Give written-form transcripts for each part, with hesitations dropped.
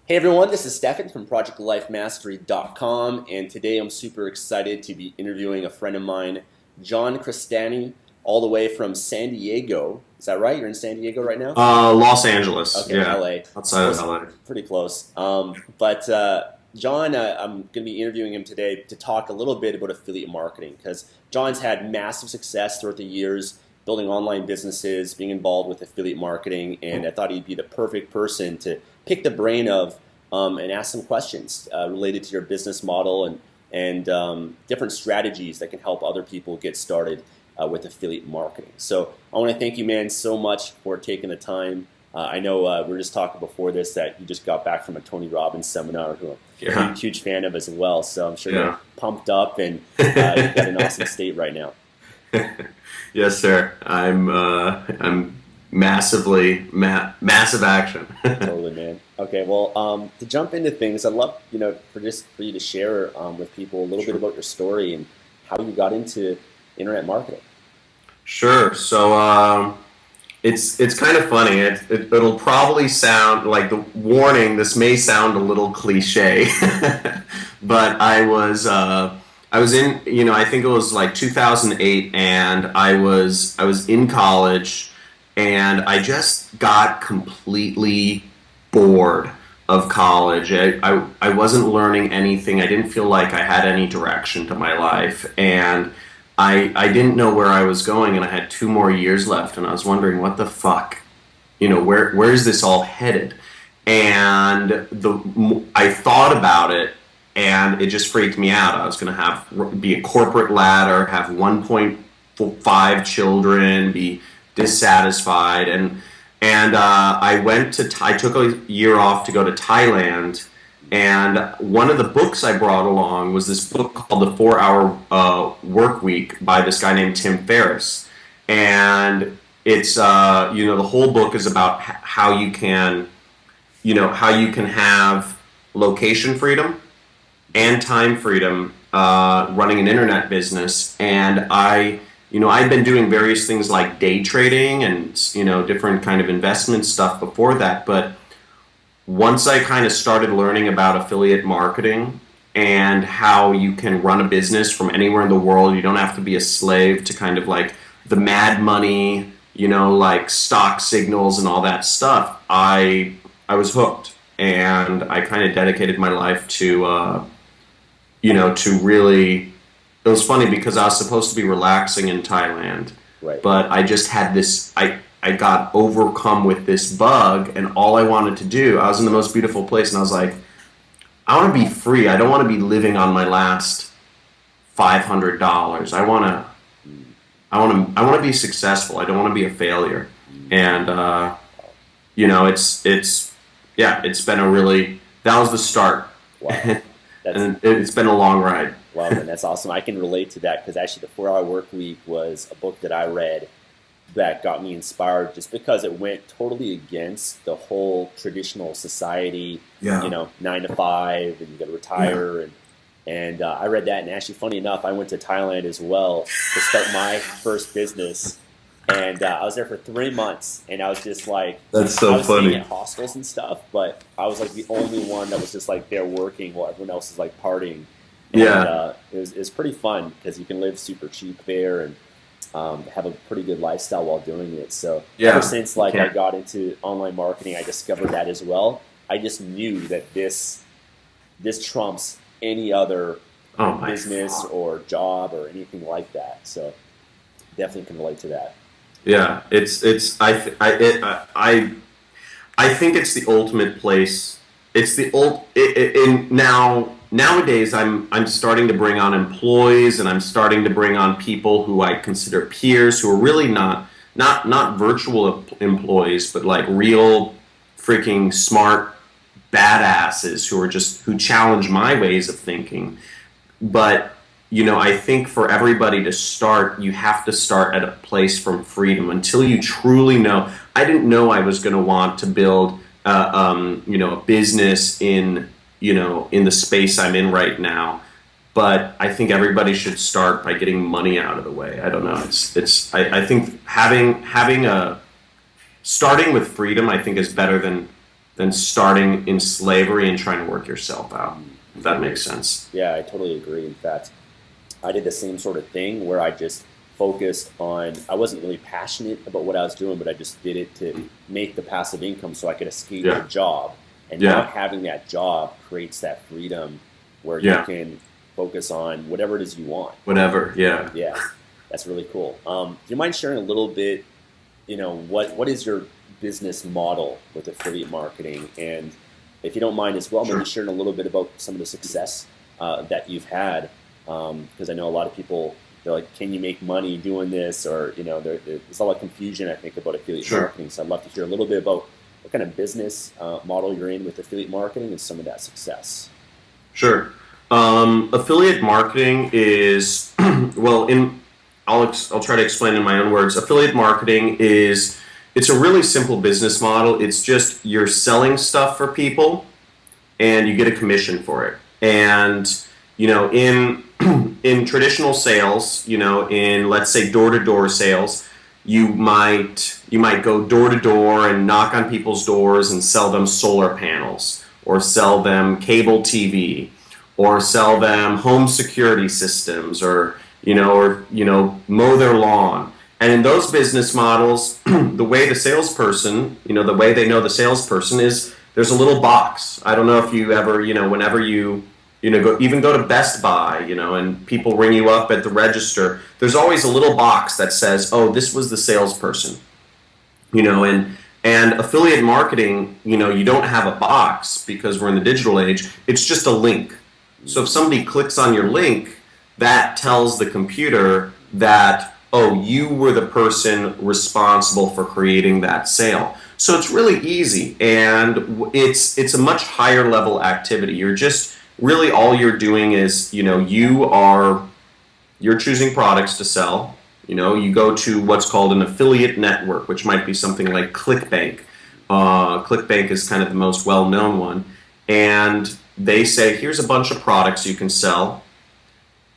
Hey everyone, this is Stefan from ProjectLifeMastery.com, and today I'm super excited to be interviewing a friend of mine, John Crestani, all the way from San Diego. Is that right? You're in San Diego right now? Los Angeles, Okay, yeah, LA. outside of Close, LA. pretty close. But John, I'm going to be interviewing him today to talk a little bit about affiliate marketing because John's had massive success throughout the years building online businesses, being involved with affiliate marketing, and I thought he'd be the perfect person to pick the brain of and ask some questions related to your business model and different strategies that can help other people get started with affiliate marketing. So I want to thank you, man, so much for taking the time. I know we were just talking before this that you just got back from a Tony Robbins seminar, who I'm a Yeah, huge fan of as well. So I'm sure yeah. you're pumped up and you've got an awesome state right now. Yes, sir. I'm massive action. Totally, man. Okay, well, to jump into things, I'd love, for you to share with people a little bit Sure. about your story and how you got into internet marketing. Sure. So it's kind of funny. It'll probably sound like the warning. This may sound a little cliche, but I was in, I think it was like 2008, and I was in college, and I just got completely bored of college. I wasn't learning anything. I didn't feel like I had any direction to my life, and I didn't know where I was going, and I had 2 more years left, and I was wondering what the fuck, where is this all headed? And I thought about it, and it just freaked me out. I was going to be a corporate ladder, have 1.5 children, be dissatisfied, and I took a year off to go to Thailand, and one of the books I brought along was this book called The 4 Hour Work Week by this guy named Tim Ferriss, and it's the whole book is about how you can have location freedom and time freedom running an internet business. And I've been doing various things like day trading and different kind of investment stuff before that. But once I kind of started learning about affiliate marketing and how you can run a business from anywhere in the world, you don't have to be a slave to kind of like the mad money, like stock signals and all that stuff. I was hooked, and I kind of dedicated my life to really. It was funny because I was supposed to be relaxing in Thailand, Right. but I just had this. I got overcome with this bug, and all I wanted to do. I was in the most beautiful place, and I was like, I want to be free. I don't want to be living on my last $500. I want to be successful. I don't want to be a failure. And it's been a really that was the start, Wow. and That's it's been a long ride. wow, man. That's awesome. I can relate to that because actually, the 4 Hour Work Week was a book that I read that got me inspired just because it went totally against the whole traditional society, Yeah, 9 to 5, and you got to yeah. retire. And I read that, and actually, funny enough, I went to Thailand as well to start my first business. And I was there for 3 months, and I was just like, That's I so was staying funny. at hostels and stuff, but I was like the only one that was just like there working while everyone else is like partying. And Yeah, it was pretty fun because you can live super cheap there and have a pretty good lifestyle while doing it. So ever yeah. since You like I can't. got into online marketing, I discovered that as well. I just knew that this trumps any other Oh my business God. or job or anything like that. So definitely can relate to that. Yeah, it's I think it's the ultimate place. It's the old in nowadays. I'm starting to bring on employees, and I'm starting to bring on people who I consider peers, who are really not virtual employees, but like real freaking smart badasses who challenge my ways of thinking. But I think for everybody to start, you have to start at a place from freedom until you truly know. I didn't know I was going to want to build, a business in the space I'm in right now. But I think everybody should start by getting money out of the way. I don't know. I think having a starting with freedom, I think, is better than than starting in slavery and trying to work yourself out. If that makes sense. Yeah, I totally agree. In fact, I did the same sort of thing where I just focused on, I wasn't really passionate about what I was doing, but I just did it to make the passive income so I could escape the job. And not having that job creates that freedom where you can focus on whatever it is you want. Whatever, yeah. Yeah, that's really cool. Do you mind sharing a little bit, what is your business model with affiliate marketing? And if you don't mind as well, maybe sharing a little bit about some of the success that you've had. Because I know a lot of people, they're like, can you make money doing this? Or, there's a lot of confusion, I think, about affiliate marketing. So I'd love to hear a little bit about what kind of business model you're in with affiliate marketing and some of that success. Sure. Affiliate marketing is, I'll try to explain in my own words. Affiliate marketing it's a really simple business model. It's just you're selling stuff for people and you get a commission for it. And, in traditional sales, in, let's say, door-to-door sales, you might go door to door and knock on people's doors and sell them solar panels, or sell them cable TV, or sell them home security systems, or mow their lawn. And in those business models, the way the salesperson, the way they know the salesperson is there's a little box. I don't know if you ever, whenever you go to Best Buy, and people ring you up at the register, there's always a little box that says, oh, this was the salesperson, and affiliate marketing, you don't have a box because we're in the digital age. It's just a link. So if somebody clicks on your link, that tells the computer that, oh, you were the person responsible for creating that sale. So it's really easy, and it's a much higher level activity. You're just really all you're doing is, you're choosing products to sell. You go to what's called an affiliate network, which might be something like ClickBank. ClickBank is kind of the most well-known one. And they say, here's a bunch of products you can sell.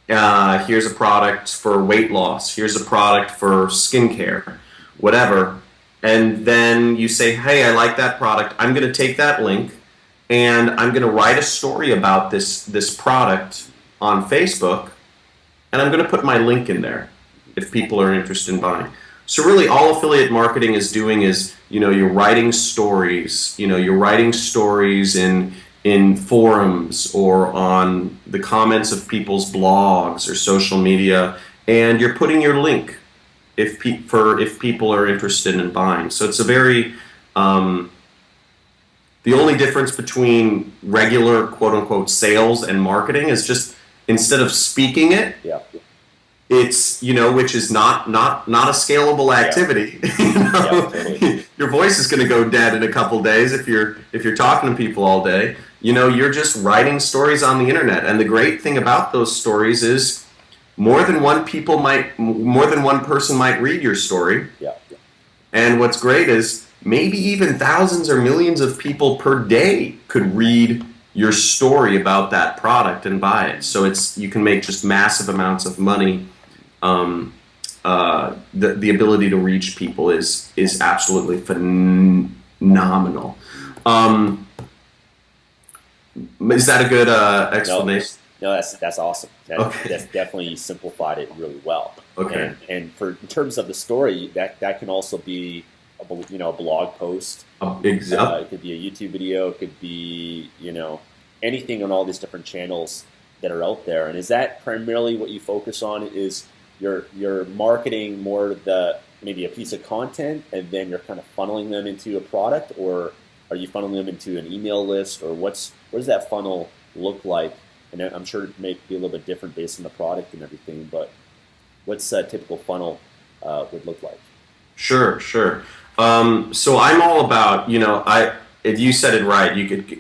Here's a product for weight loss. Here's a product for skincare, whatever. And then you say, hey, I like that product. I'm going to take that link and I'm going to write a story about this product on Facebook, and I'm going to put my link in there if people are interested in buying. So really all affiliate marketing is doing is, you're writing stories, you're writing stories in forums or on the comments of people's blogs or social media, and you're putting your link if people are interested in buying. So it's a very the only difference between regular quote-unquote sales and marketing is just instead of speaking it, it's, which is not a scalable activity. Totally. Your voice is going to go dead in a couple days if you're talking to people all day. You're just writing stories on the internet. And the great thing about those stories is more than one person might read your story. And what's great is maybe even thousands or millions of people per day could read your story about that product and buy it. So you can make just massive amounts of money. The ability to reach people is absolutely phenomenal. Is that a good explanation? No, that's awesome. That's definitely simplified it really well. Okay. And in terms of the story, that can also be a blog post. Exactly. It could be a YouTube video. It could be anything on all these different channels that are out there. And is that primarily what you focus on? Is you're marketing more maybe a piece of content, and then you're kind of funneling them into a product, or are you funneling them into an email list, or what does that funnel look like? And I'm sure it may be a little bit different based on the product and everything, but what's a typical funnel would look like? Sure. So I'm all about, if you said it right,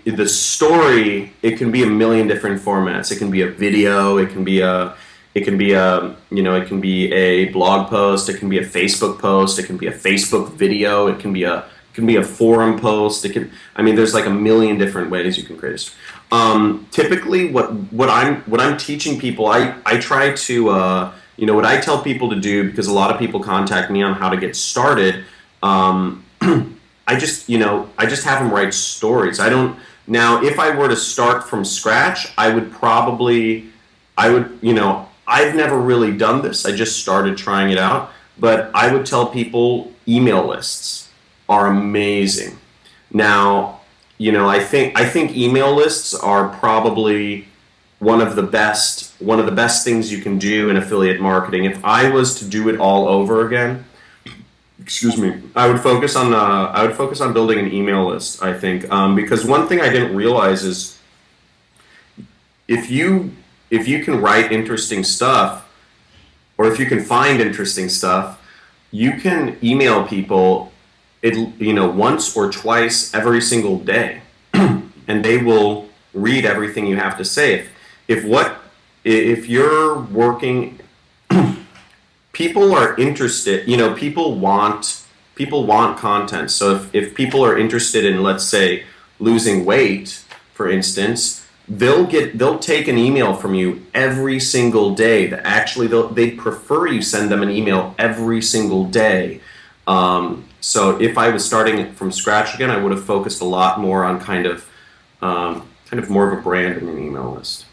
the story, it can be a million different formats. It can be a video, it can be a blog post, it can be a Facebook post, it can be a Facebook video, it can be a forum post. There's like a million different ways you can create a story. Typically what I'm teaching people, I try to, what I tell people to do, because a lot of people contact me on how to get started, I just have them write stories. I don't now. If I were to start from scratch, I would, I've never really done this. I just started trying it out, but I would tell people email lists are amazing. Now, I think email lists are probably one of the best things you can do in affiliate marketing. If I was to do it all over again, excuse me, I would focus on building an email list. I think because one thing I didn't realize is if you can write interesting stuff, or if you can find interesting stuff, you can email people once or twice every single day, and they will read everything you have to say. If you're working, people are interested. People want content. So if people are interested in, let's say, losing weight, for instance, they'll take an email from you every single day. They prefer you send them an email every single day. So if I was starting from scratch again, I would have focused a lot more on kind of more of a brand in an email list.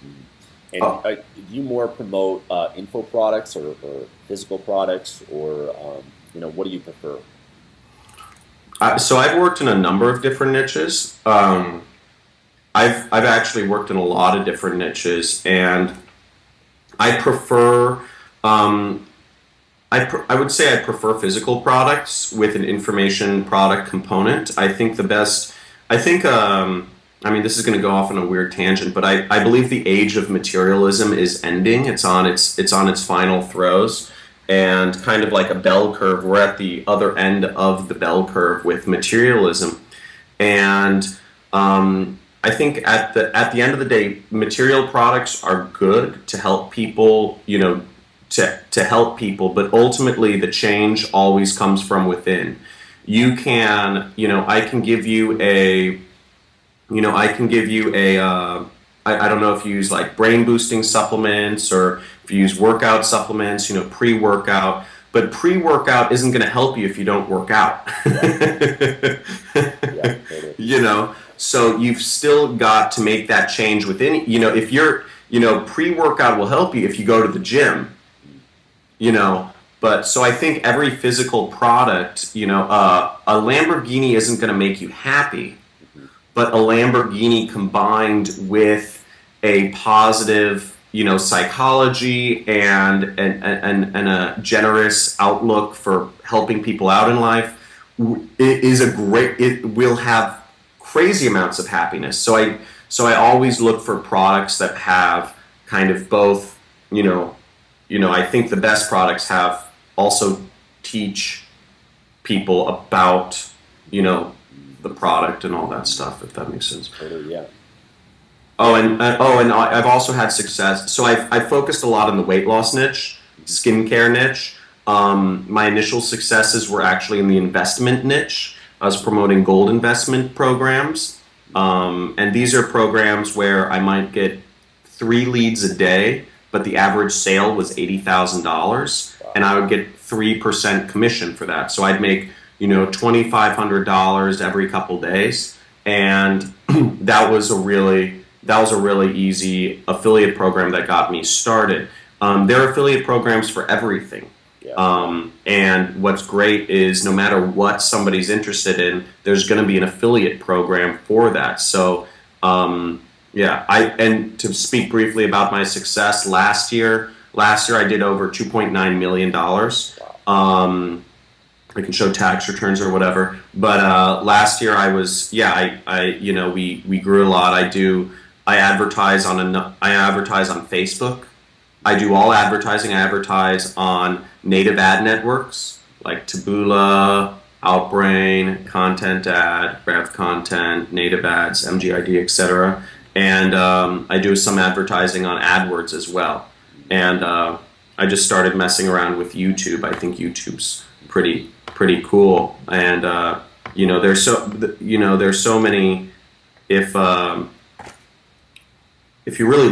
And do you more promote info products or physical products, or what do you prefer? So I've worked in a number of different niches. I've actually worked in a lot of different niches, and I prefer. I would say I prefer physical products with an information product component. I think the best. I think. I mean, this is going to go off on a weird tangent, but I believe the age of materialism is ending. It's on its final throes, and kind of like a bell curve, we're at the other end of the bell curve with materialism, and I think at the end of the day, material products are good to help people, to help people, but ultimately the change always comes from within. You can, I can give you a. I don't know if you use like brain boosting supplements or if you use workout supplements, pre-workout, but pre-workout isn't going to help you if you don't work out. So you've still got to make that change within, if you're, pre-workout will help you if you go to the gym, but so I think every physical product, a Lamborghini isn't going to make you happy. But a Lamborghini combined with a positive, psychology and a generous outlook for helping people out in life it will have crazy amounts of happiness. So I always look for products that have kind of both, I think the best products have also teach people about, the product and all that stuff, if that makes sense. Totally, yeah. And I've also had success. So I've focused a lot on the weight loss niche, skincare niche. My initial successes were actually in the investment niche. I was promoting gold investment programs, and these are programs where I might get 3 leads a day, but the average sale was $80,000, and I would get 3% commission for that. So I'd make $2,500 every couple days, and that was a really easy affiliate program that got me started. There are affiliate programs for everything, and what's great is no matter what somebody's interested in, there's going to be an affiliate program for that. So and to speak briefly about my success, last year I did over $2.9 million. I can show tax returns or whatever, but last year I was we grew a lot. I advertise on Facebook. I do all advertising. I advertise on native ad networks like Taboola, Outbrain, Content Ad, Rev Content, Native Ads, MGID, etc. And I do some advertising on AdWords as well. And I just started messing around with YouTube. I think YouTube's pretty cool, and there's so many. If you really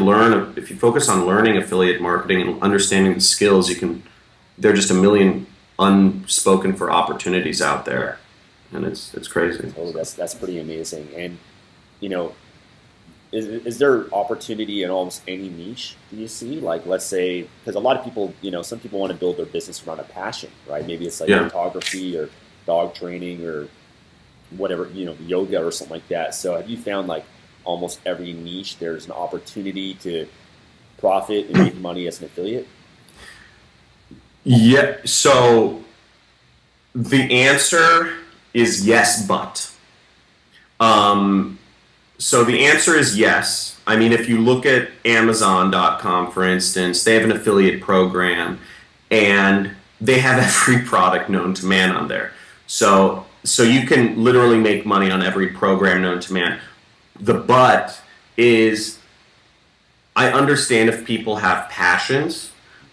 if you focus on learning affiliate marketing and understanding the skills, there are just a million unspoken for opportunities out there, and it's crazy. Oh, that's pretty amazing. And you know, is there opportunity in almost any niche do you see? Like, let's say, because a lot of people, some people want to build their business around a passion, right? Maybe it's like Yeah. photography or dog training or whatever, yoga or something like that. So have you found like almost every niche there's an opportunity to profit and make money as an affiliate? Yeah. So the answer is yes, but. So the answer is yes. I mean, if you look at Amazon.com, for instance, they have an affiliate program, and they have every product known to man on there. So you can literally make money on every program known to man. The but is, I understand if people have passions,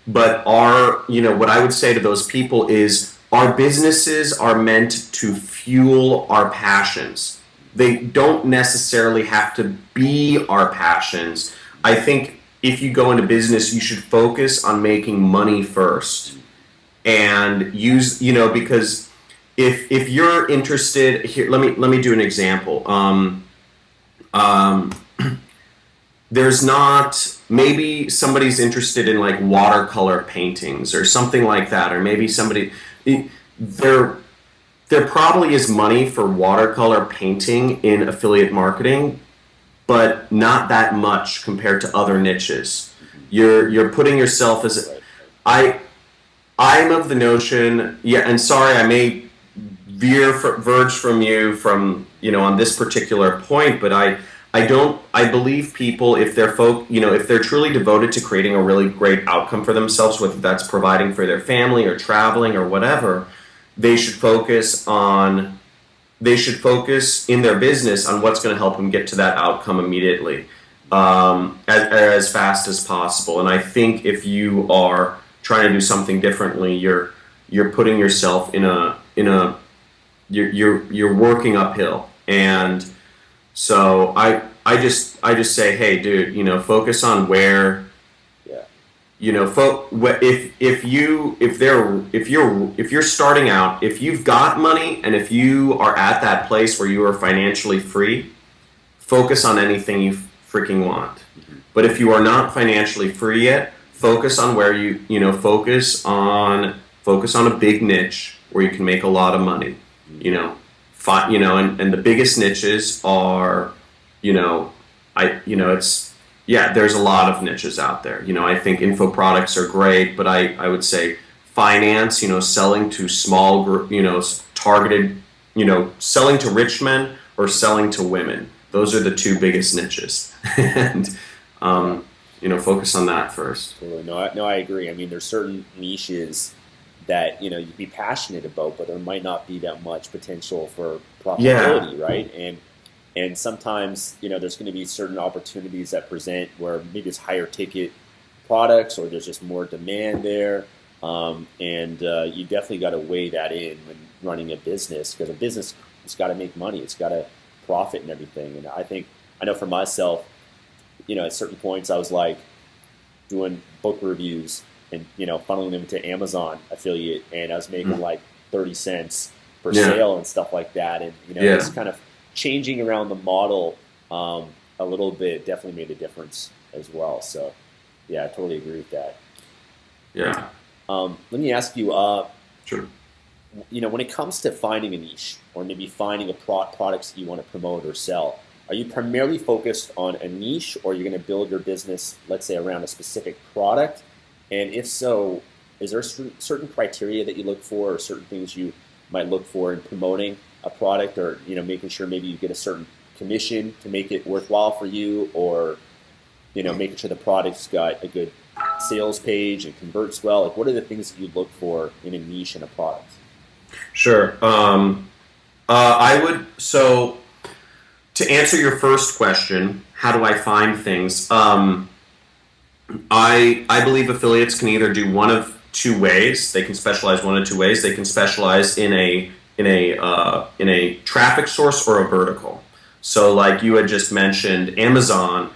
but what I would say to those people is our businesses are meant to fuel our passions. They don't necessarily have to be our passions. I think if you go into business, you should focus on making money first and use, because if you're interested here, let me do an example. There's not, maybe somebody's interested in like watercolor paintings or something like that, or maybe there probably is money for watercolor painting in affiliate marketing, but not that much compared to other niches. You're putting yourself as I'm of the notion, yeah, and sorry, I may verge from you on this particular point, but I believe people, if they're truly devoted to creating a really great outcome for themselves, whether that's providing for their family or traveling or whatever, they should focus in their business on what's going to help them get to that outcome immediately, as fast as possible. And I think if you are trying to do something differently, you're putting yourself you're working uphill. And so I just say, hey, dude, focus on where, if you're starting out, if you've got money and if you are at that place where you are financially free, focus on anything you freaking want. But if you are not financially free yet, focus on where focus on a big niche where you can make a lot of money. And the biggest niches are, there's a lot of niches out there. I think info products are great, but I would say finance, selling to small group, targeted, selling to rich men or selling to women. Those are the two biggest niches. And, focus on that first. Totally. No, I agree. I mean, there's certain niches that, you'd be passionate about, but there might not be that much potential for profitability, right? And sometimes, there's going to be certain opportunities that present where maybe it's higher ticket products or there's just more demand there. You definitely got to weigh that in when running a business, because a business has got to make money. It's got to profit and everything. And I know for myself, at certain points I was like doing book reviews and, funneling them to Amazon affiliate, and I was making like 30 cents per sale and stuff like that. And, it's kind of changing around the model a little bit definitely made a difference as well. So, yeah, I totally agree with that. Yeah. Let me ask you, sure. When it comes to finding a niche or maybe finding a products that you want to promote or sell, are you primarily focused on a niche, or are you going to build your business, let's say, around a specific product? And if so, is there certain criteria that you look for, or certain things you might look for in promoting a product, or making sure maybe you get a certain commission to make it worthwhile for you, or making sure the product's got a good sales page and converts well? Like, what are the things that you look for in a niche and a product? Sure. To answer your first question, how do I find things? I believe affiliates can either do one of two ways. They can specialize one of two ways. They can specialize in a traffic source or a vertical. So, like you had just mentioned, Amazon,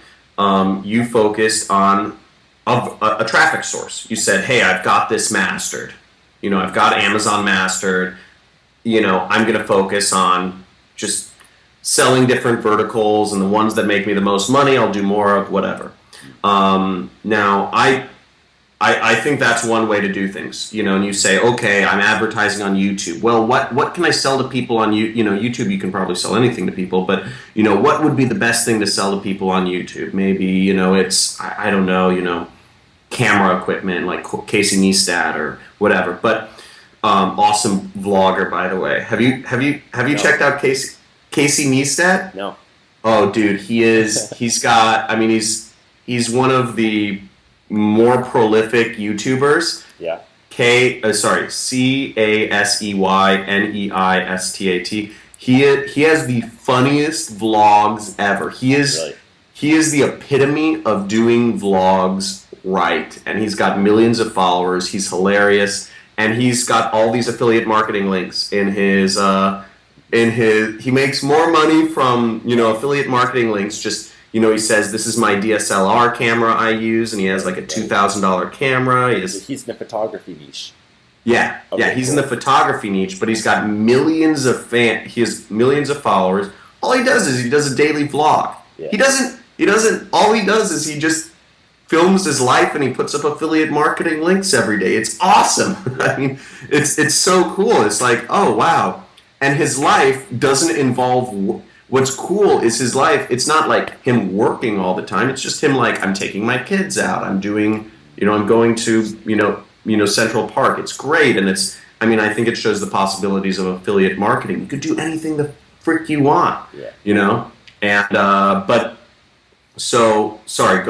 you focused on a traffic source. You said, "Hey, I've got this mastered. I've got Amazon mastered. I'm going to focus on just selling different verticals, and the ones that make me the most money, I'll do more of, whatever. Now, I think that's one way to do things, and you say, okay, I'm advertising on YouTube. Well, what can I sell to people on YouTube? You can probably sell anything to people, but what would be the best thing to sell to people on YouTube? Maybe it's I don't know, camera equipment like Casey Neistat or whatever. But awesome vlogger, by the way. Have you No. checked out Casey Neistat? No. Oh, dude, he's got. I mean, he's one of the more prolific YouTubers. Yeah. Caseyneistat. He has the funniest vlogs ever. Really? He is the epitome of doing vlogs right, and he's got millions of followers. He's hilarious, and he's got all these affiliate marketing links in his. He makes more money from affiliate marketing links. Just he says, this is my DSLR camera I use, and he has like a $2,000 camera. He's in the photography niche. Yeah, Okay, he's cool. in the photography niche, but he's got millions of he has millions of followers. All he does is he does a daily vlog. Yeah. He doesn't all he does is he just films his life, and he puts up affiliate marketing links every day. It's awesome. I mean, it's so cool. It's like, oh wow. And his life doesn't involve. What's cool is his life. It's not like him working all the time. It's just him like, I'm taking my kids out. I'm doing, I'm going to, Central Park. It's great, and I think it shows the possibilities of affiliate marketing. You could do anything the frick you want, And but so sorry.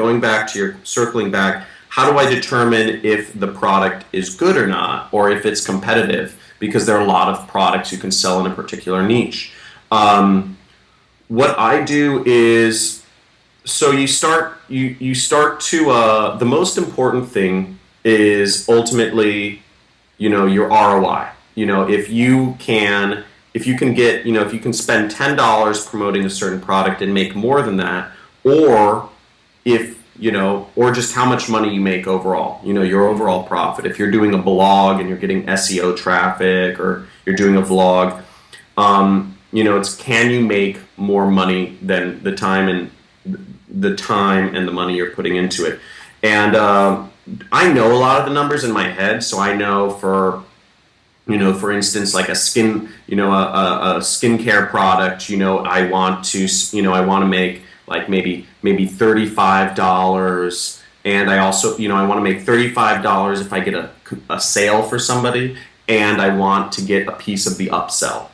Circling back. How do I determine if the product is good or not, or if it's competitive? Because there are a lot of products you can sell in a particular niche. What I do is, so you start to, the most important thing is ultimately, your ROI. If you can get, if you can spend $10 promoting a certain product and make more than that, or or just how much money you make overall, your overall profit. If you're doing a blog and you're getting SEO traffic, or you're doing a vlog, it's, can you make more money than the time and the money you're putting into it? And I know a lot of the numbers in my head, so I know for instance, like a skincare product, I want to make like maybe $35, and I also, I want to make $35 if I get a sale for somebody, and I want to get a piece of the upsell.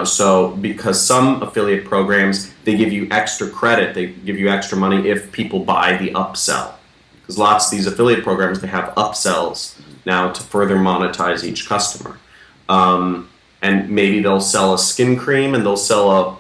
So because some affiliate programs, they give you extra credit, they give you extra money if people buy the upsell. Because lots of these affiliate programs, they have upsells now to further monetize each customer. And maybe they'll sell a skin cream, and they'll sell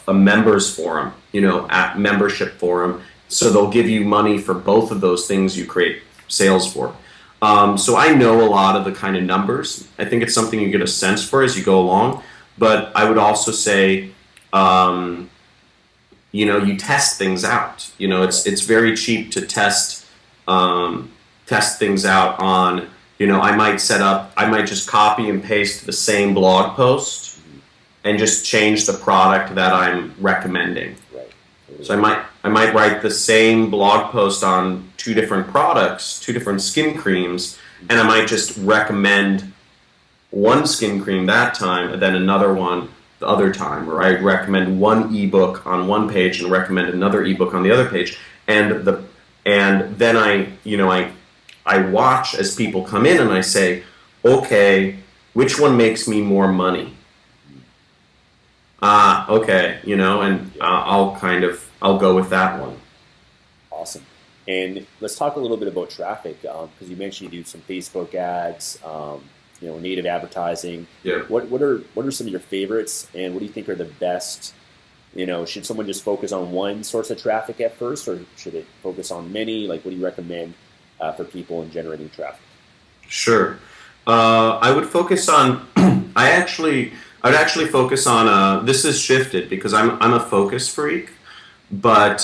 a members forum, at membership forum. So they'll give you money for both of those things you create sales for. So I know a lot of the kind of numbers. I think it's something you get a sense for as you go along. But I would also say, you test things out. It's very cheap to test things out on. I might just copy and paste the same blog post and just change the product that I'm recommending. Right. So I might write the same blog post on two different products, two different skin creams, and I might just recommend one skin cream that time and then another one the other time, or I recommend one ebook on one page and recommend another ebook on the other page, and then I watch as people come in and I say, okay, which one makes me more money? Okay, and I'll go with that one. Awesome. And let's talk a little bit about traffic, because you mentioned you do some Facebook ads, native advertising. Yeah. What are some of your favorites, and what do you think are the best? Should someone just focus on one source of traffic at first, or should it focus on many? Like, what do you recommend for people in generating traffic? Sure. I would focus on. I would actually focus on. This has shifted because I'm a focus freak, but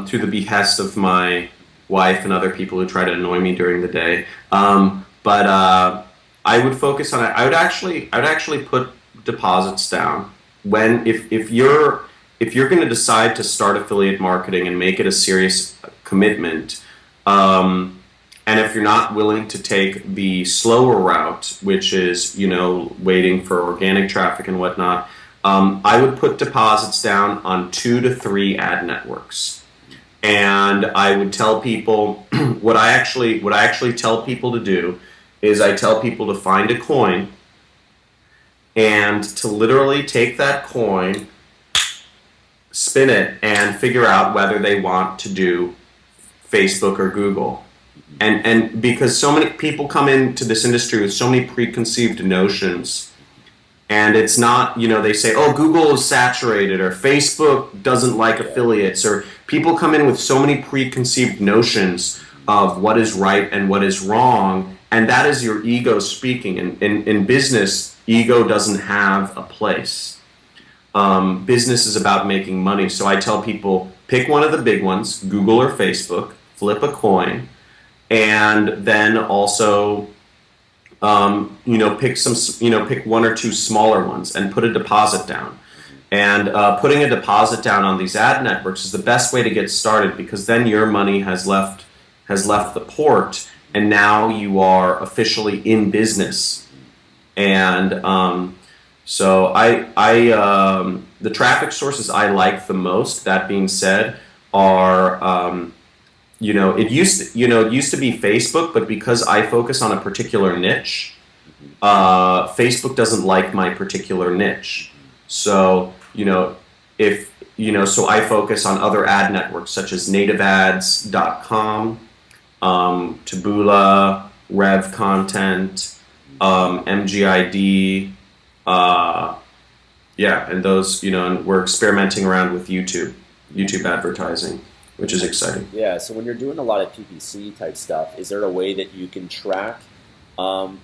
through the behest of my wife and other people who try to annoy me during the day. I would focus on. I would actually put deposits down. If you're going to decide to start affiliate marketing and make it a serious commitment, and if you're not willing to take the slower route, which is, waiting for organic traffic and whatnot, I would put deposits down on 2 to 3 ad networks. And I would tell people what I actually tell people to do is I tell people to find a coin and to literally take that coin, spin it, and figure out whether they want to do Facebook or Google. And because so many people come into this industry with so many preconceived notions, and it's not, they say, oh, Google is saturated, or Facebook doesn't like affiliates, or people come in with so many preconceived notions of what is right and what is wrong, and that is your ego speaking. In business, ego doesn't have a place. Business is about making money. So I tell people, pick one of the big ones, Google or Facebook, flip a coin, and then also, pick 1 or 2 smaller ones and put a deposit down. And putting a deposit down on these ad networks is the best way to get started, because then your money has left the port, and now you are officially in business. And so the traffic sources I like the most, that being said, are it used to be Facebook, but because I focus on a particular niche, Facebook doesn't like my particular niche. So so I focus on other ad networks such as nativeads.com, Taboola, Rev Content, MGID, and those, and we're experimenting around with YouTube advertising, which is exciting. Yeah, so when you're doing a lot of PPC type stuff, is there a way that you can track, and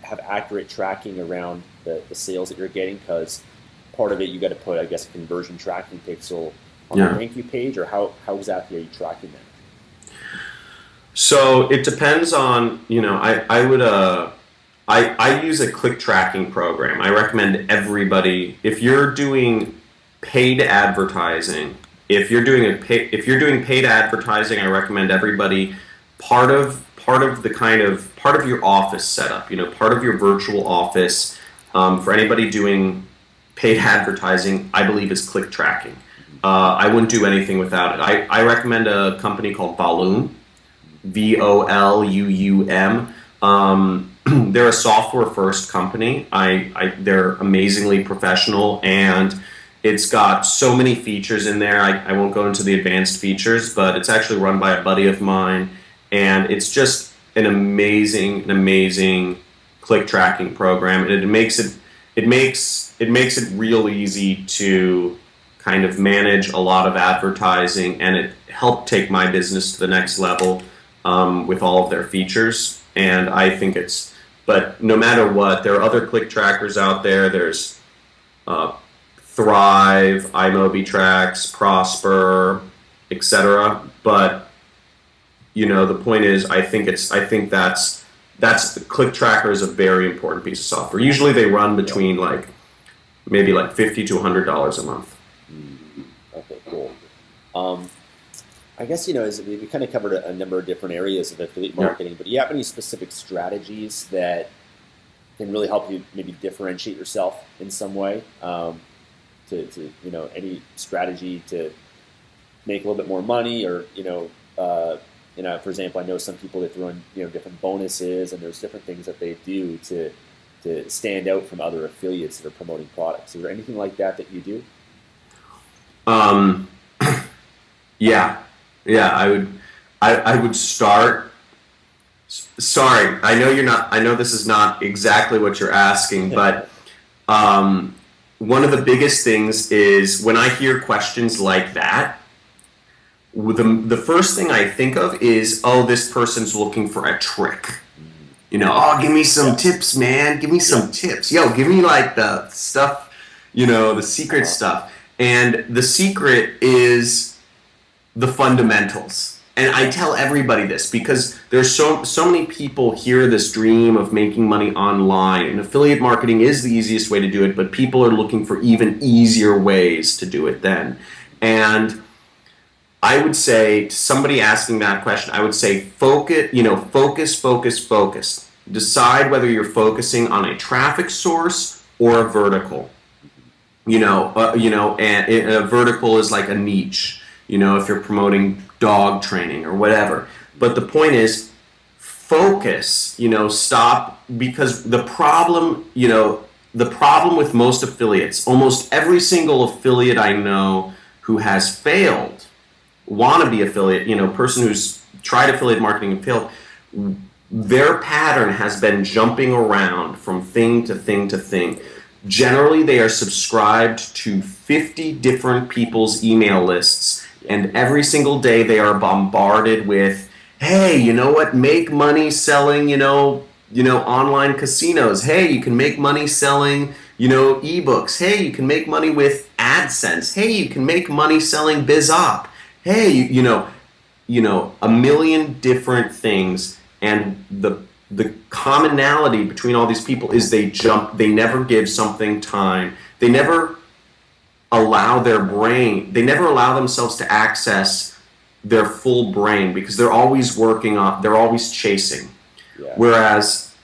have accurate tracking around the sales that you're getting? Because part of it, you got to put, I guess, a conversion tracking pixel on the thank you page, or how exactly are you tracking that? So it depends on, I use a click tracking program. I recommend everybody, if you're doing paid advertising, if you're doing paid advertising, I recommend everybody part of your office setup, part of your virtual office, for anybody doing paid advertising, I believe is click tracking. I wouldn't do anything without it. I recommend a company called Voluum, Voluum. They're a software-first company. They're amazingly professional, and it's got so many features in there. I won't go into the advanced features, but it's actually run by a buddy of mine, and it's just an amazing click tracking program. And it makes it real easy to kind of manage a lot of advertising, and it helped take my business to the next level with all of their features. And I think but no matter what, there are other click trackers out there. There's Thrive, iMobiTrax, Prosper, etc. But the point is, I think that's click tracker is a very important piece of software. Usually they run between maybe $50 to $100 a month. Okay, cool. I guess we kind of covered a number of different areas of affiliate marketing, but do you have any specific strategies that can really help you maybe differentiate yourself in some way? Any strategy to make a little bit more money, or for example, I know some people that throw in different bonuses, and there's different things that they do to stand out from other affiliates that are promoting products. Is there anything like that you do? Yeah, I would start. Sorry, I know this is not exactly what you're asking, but one of the biggest things is when I hear questions like that, the first thing I think of is, oh, this person's looking for a trick. Oh, give me some tips, man. Give me some tips. Yo, give me the stuff, the secret stuff. And the secret is the fundamentals. and I tell everybody this because there's so many people hear this dream of making money online, and affiliate marketing is the easiest way to do it, but people are looking for even easier ways to do it then. And I would say to somebody asking that question, I would say focus. Decide whether you're focusing on a traffic source or a vertical. And a vertical is like a niche. If you're promoting dog training or whatever. But the point is, focus. Stop, because the problem with most affiliates, almost every single affiliate I know who has failed, wannabe affiliate, person who's tried affiliate marketing and failed, their pattern has been jumping around from thing to thing to thing. Generally, they are subscribed to 50 different people's email lists, and every single day they are bombarded with, hey, you know what? Make money selling, online casinos. Hey, you can make money selling, ebooks. Hey, you can make money with AdSense. Hey, you can make money selling BizOp. Hey, a million different things, and the commonality between all these people is they never give something time. They never allow they never allow themselves to access their full brain, because they're always they're always chasing. Yeah. Whereas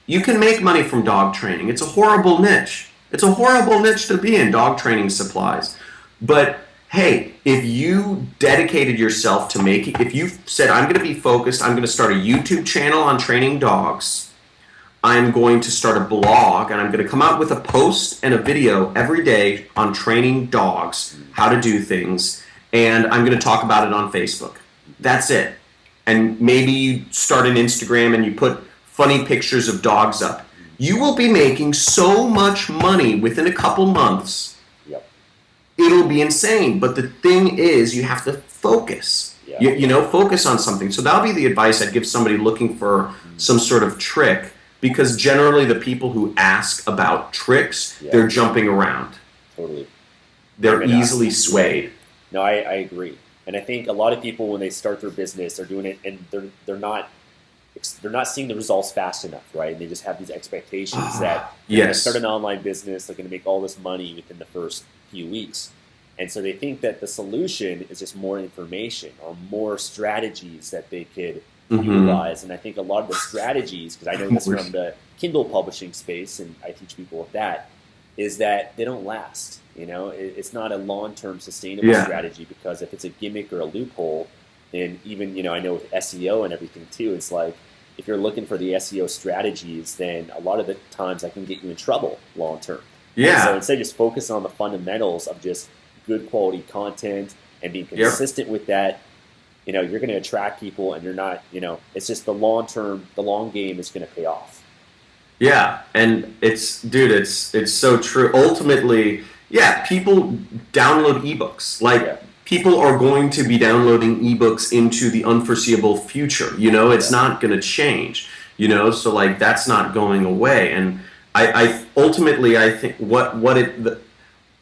you can make money from dog training. It's a horrible niche. It's a horrible niche to be in, dog training supplies. But hey, if you dedicated yourself to if you said, I'm going to be focused, I'm going to start a YouTube channel on training dogs, I'm going to start a blog, and I'm going to come out with a post and a video every day on training dogs, how to do things, and I'm going to talk about it on Facebook. That's it. And maybe you start an Instagram and you put funny pictures of dogs up. You will be making so much money within a couple months. Yep. It'll be insane. But the thing is, you have to focus. Yeah. Focus on something. So that'll be the advice I'd give somebody looking for some sort of trick. Because generally the people who ask about tricks, they're jumping around. Totally. They're easily swayed. No, I agree. And I think a lot of people, when they start their business, they're doing it and they're not seeing the results fast enough, right? And they just have these expectations that they're going to start an online business, they're going to make all this money within the first few weeks. And so they think that the solution is just more information or more strategies that they could utilize. And I think a lot of the strategies, because I know this from the Kindle publishing space, and I teach people with that, is that they don't last. It's not a long-term sustainable strategy, because if it's a gimmick or a loophole, and even, I know with SEO and everything too, it's like, if you're looking for the SEO strategies, then a lot of the times that can get you in trouble long-term. Yeah. And so instead, just focus on the fundamentals of just good quality content and being consistent with that. You're going to attract people, and you're not, it's just the long game is going to pay off. Yeah. And it's so true. Ultimately, people download ebooks. People are going to be downloading ebooks into the unforeseeable future. It's not going to change, so that's not going away. And I ultimately, I think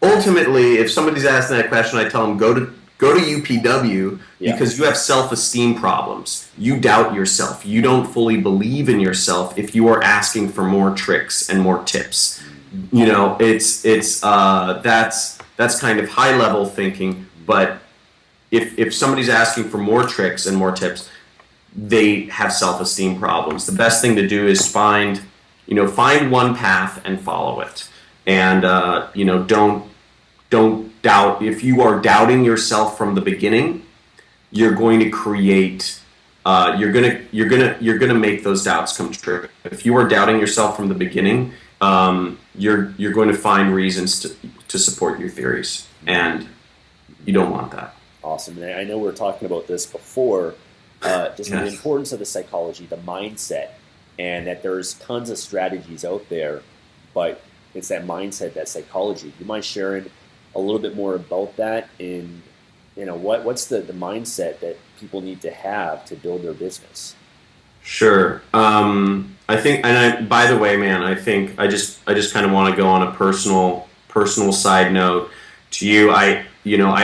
ultimately, if somebody's asking that question, I tell them, go to UPW, because you have self-esteem problems. You doubt yourself. You don't fully believe in yourself if you are asking for more tricks and more tips. That's kind of high-level thinking. But if somebody's asking for more tricks and more tips, they have self-esteem problems. The best thing to do is find one path and follow it. And don't doubt. If you are doubting yourself from the beginning, you're going to create. You're gonna make those doubts come true. If you are doubting yourself from the beginning, you're going to find reasons to support your theories, and you don't want that. Awesome. And I know we were talking about this before, the importance of the psychology, the mindset, and that there's tons of strategies out there, but it's that mindset, that psychology. Do you mind sharing a little bit more about that? And what's the mindset that people need to have to build their business? Sure. I think, by the way, man, I think I just kind of want to go on a personal side note to you. I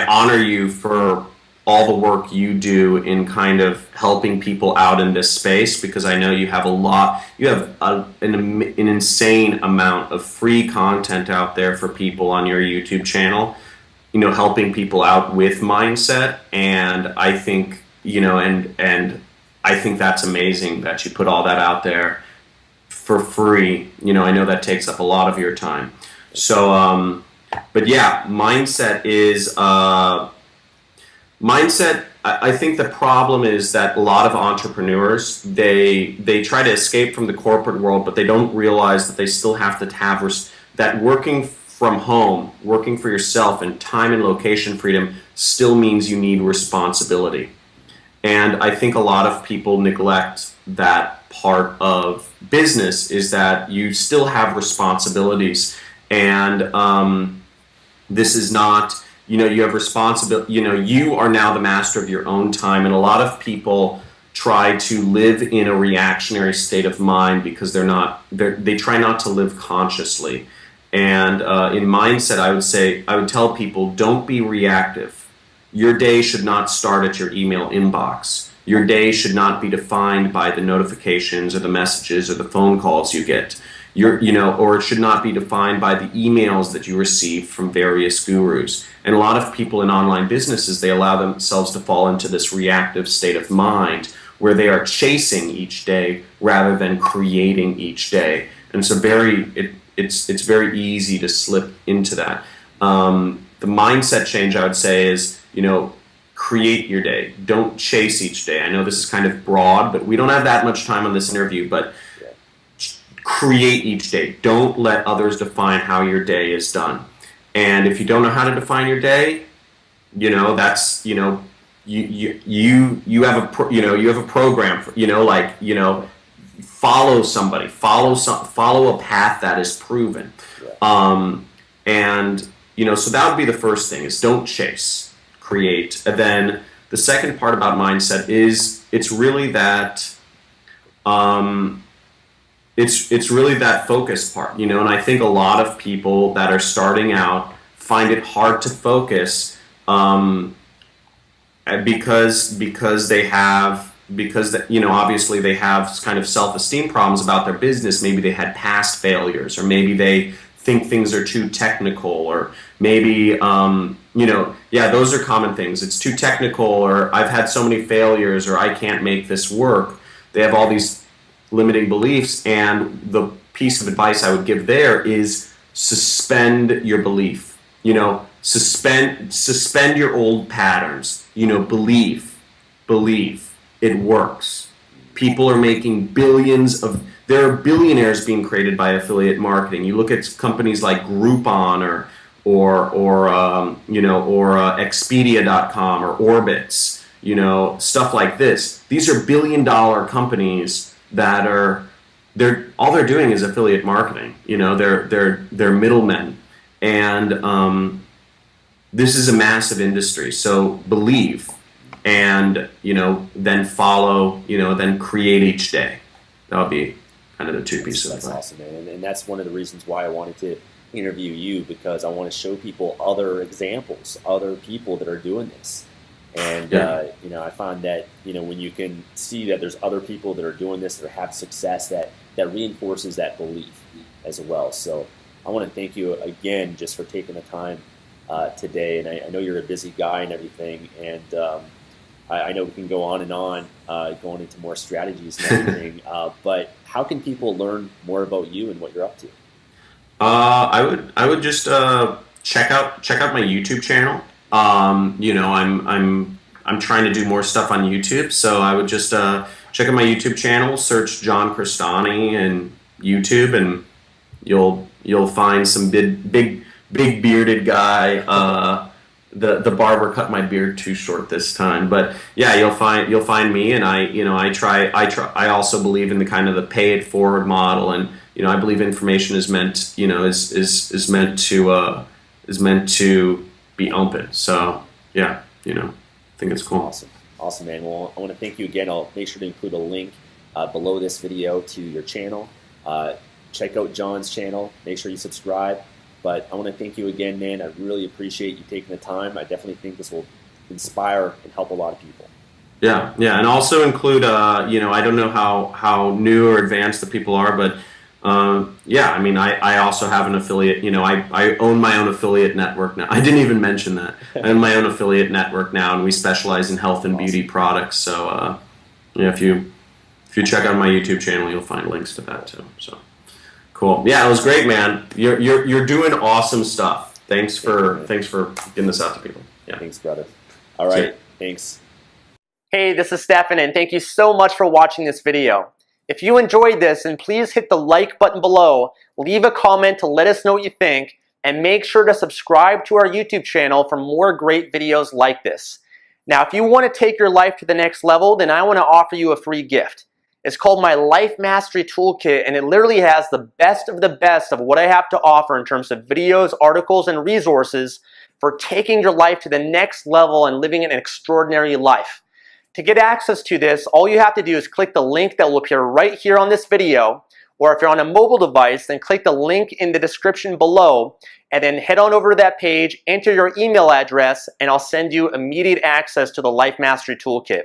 honor you for all the work you do in kind of helping people out in this space, because I know you have an insane amount of free content out there for people on your YouTube channel, helping people out with mindset. And I think, and I think that's amazing that you put all that out there for free. I know that takes up a lot of your time. So, but yeah, mindset, I think the problem is that a lot of entrepreneurs, they try to escape from the corporate world, but they don't realize that they still have to have that working from home, working for yourself, and time and location freedom still means you need responsibility. And I think a lot of people neglect that part of business, is that you still have responsibilities. And this is not, you have responsibility, you are now the master of your own time. And a lot of people try to live in a reactionary state of mind because they try not to live consciously. And in mindset, I would tell people, don't be reactive. Your day should not start at your email inbox. Your day should not be defined by the notifications or the messages or the phone calls you get. Or it should not be defined by the emails that you receive from various gurus. And a lot of people in online businesses, they allow themselves to fall into this reactive state of mind where they are chasing each day rather than creating each day. And so it's very easy to slip into that. The mindset change, I would say, is, create your day. Don't chase each day. I know this is kind of broad, but we don't have that much time on this interview, but create each day. Don't let others define how your day is done. And if you don't know how to define your day, that's, you have a program for, follow somebody, follow a path that is proven. And so that would be the first thing, is don't chase, create. And then the second part about mindset is it's really that it's really that focus part, and I think a lot of people that are starting out find it hard to focus because obviously they have kind of self-esteem problems about their business. Maybe they had past failures, or maybe they think things are too technical, or maybe those are common things. It's too technical, or I've had so many failures, or I can't make this work. They have all these limiting beliefs, and the piece of advice I would give there is suspend your belief. Suspend your old patterns. Believe it works. People are making there are billionaires being created by affiliate marketing. You look at companies like Groupon or Expedia.com or Orbitz, stuff like this. These are billion-dollar companies that all they're doing is affiliate marketing. They're middlemen, and this is a massive industry. So believe, and then follow, then create each day. That would be kind of the two pieces of advice. That's awesome, man. And that's one of the reasons why I wanted to interview you, because I want to show people other examples, other people that are doing this. And, I find that, when you can see that there's other people that are doing this, that have success, that reinforces that belief as well. So I want to thank you again just for taking the time today. And I know you're a busy guy and everything. And I know we can go on and on, going into more strategies and everything. But how can people learn more about you and what you're up to? I would just check out my YouTube channel. I'm trying to do more stuff on YouTube, so I would just check out my YouTube channel, search John Crestani in YouTube, and you'll find some big bearded guy. The barber cut my beard too short this time, but yeah, you'll find me, and I also believe in the kind of the pay it forward model, and I believe information is meant is meant to be open. So yeah, I think it's cool. Awesome, man. Well, I want to thank you again. I'll make sure to include a link below this video to your channel. Check out John's channel. Make sure you subscribe. But I want to thank you again, man. I really appreciate you taking the time. I definitely think this will inspire and help a lot of people. Yeah, yeah, and also include, I don't know how new or advanced the people are, but yeah, I mean, I also have an affiliate. I own my own affiliate network now. I didn't even mention that. I own my own affiliate network now, and we specialize in health and beauty products. So, if you check out my YouTube channel, you'll find links to that too. So, cool. Yeah, it was great, man. You're doing awesome stuff. Thanks for getting this out to people. Yeah. Thanks, brother. All right. Thanks. Hey, this is Stefan, and thank you so much for watching this video. If you enjoyed this, then please hit the like button below, leave a comment to let us know what you think, and make sure to subscribe to our YouTube channel for more great videos like this. Now, if you want to take your life to the next level, then I want to offer you a free gift. It's called my Life Mastery Toolkit, and it literally has the best of what I have to offer in terms of videos, articles, and resources for taking your life to the next level and living an extraordinary life. To get access to this, all you have to do is click the link that will appear right here on this video, or if you're on a mobile device, then click the link in the description below, and then head on over to that page, enter your email address, and I'll send you immediate access to the Life Mastery Toolkit.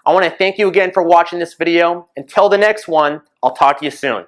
I want to thank you again for watching this video. Until the next one, I'll talk to you soon.